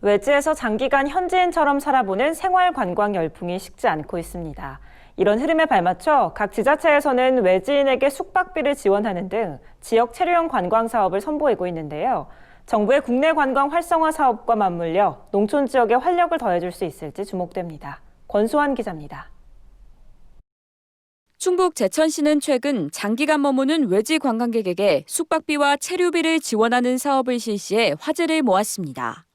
외지에서 장기간 현지인처럼 살아보는 생활 관광 열풍이 식지 않고 있습니다. 이런 흐름에 발맞춰 각 지자체에서는 외지인에게 숙박비를 지원하는 등 지역 체류형 관광 사업을 선보이고 있는데요. 정부의 국내 관광 활성화 사업과 맞물려 농촌 지역에 활력을 더해줄 수 있을지 주목됩니다. 권수환 기자입니다. 충북 제천시는 최근 장기간 머무는 외지 관광객에게 숙박비와 체류비를 지원하는 사업을 실시해 화제를 모았습니다.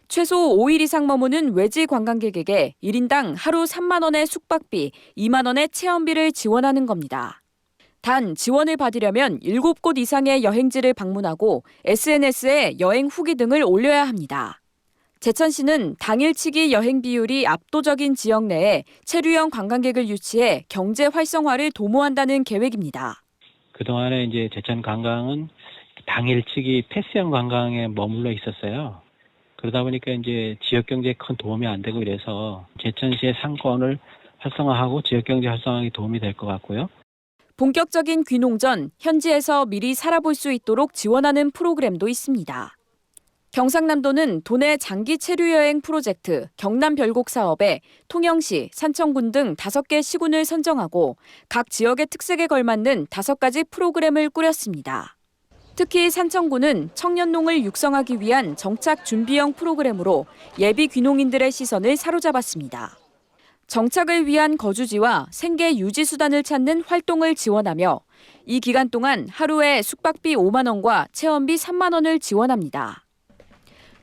최소 5일 이상 머무는 외지 관광객에게 1인당 하루 3만 원의 숙박비, 2만 원의 체험비를 지원하는 겁니다. 단 지원을 받으려면 7곳 이상의 여행지를 방문하고 SNS에 여행 후기 등을 올려야 합니다. 제천시는 당일치기 여행 비율이 압도적인 지역 내에 체류형 관광객을 유치해 경제 활성화를 도모한다는 계획입니다. 그동안에 이제 제천 관광은 당일치기 패스형 관광에 머물러 있었어요. 그러다 보니까 이제 지역 경제에 큰 도움이 안 되고 이래서 제천시의 상권을 활성화하고 지역 경제 활성화에 도움이 될 것 같고요. 본격적인 귀농 전 현지에서 미리 살아볼 수 있도록 지원하는 프로그램도 있습니다. 경상남도는 도내 장기 체류 여행 프로젝트 경남 별곡 사업에 통영시, 산청군 등 5개 시군을 선정하고 각 지역의 특색에 걸맞는 5가지 프로그램을 꾸렸습니다. 특히 산청군은 청년농을 육성하기 위한 정착 준비형 프로그램으로 예비 귀농인들의 시선을 사로잡았습니다. 정착을 위한 거주지와 생계 유지 수단을 찾는 활동을 지원하며 이 기간 동안 하루에 숙박비 5만 원과 체험비 3만 원을 지원합니다.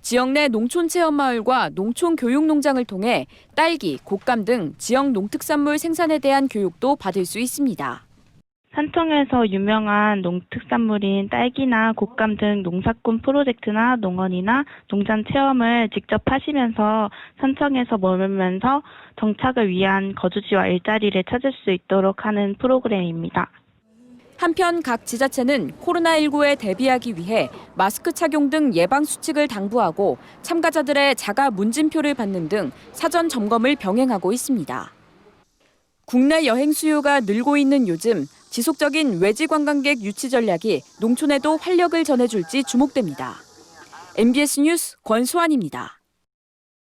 지역 내 농촌 체험마을과 농촌 교육농장을 통해 딸기, 곶감 등 지역 농특산물 생산에 대한 교육도 받을 수 있습니다. 산청에서 유명한 농특산물인 딸기나 곶감 등 농사꾼 프로젝트나 농원이나 농장 체험을 직접 하시면서 산청에서 머물면서 정착을 위한 거주지와 일자리를 찾을 수 있도록 하는 프로그램입니다. 한편 각 지자체는 코로나19에 대비하기 위해 마스크 착용 등 예방 수칙을 당부하고 참가자들의 자가 문진표를 받는 등 사전 점검을 병행하고 있습니다. 국내 여행 수요가 늘고 있는 요즘 지속적인 외지 관광객 유치 전략이 농촌에도 활력을 전해줄지 주목됩니다. MBS 뉴스 권수환입니다.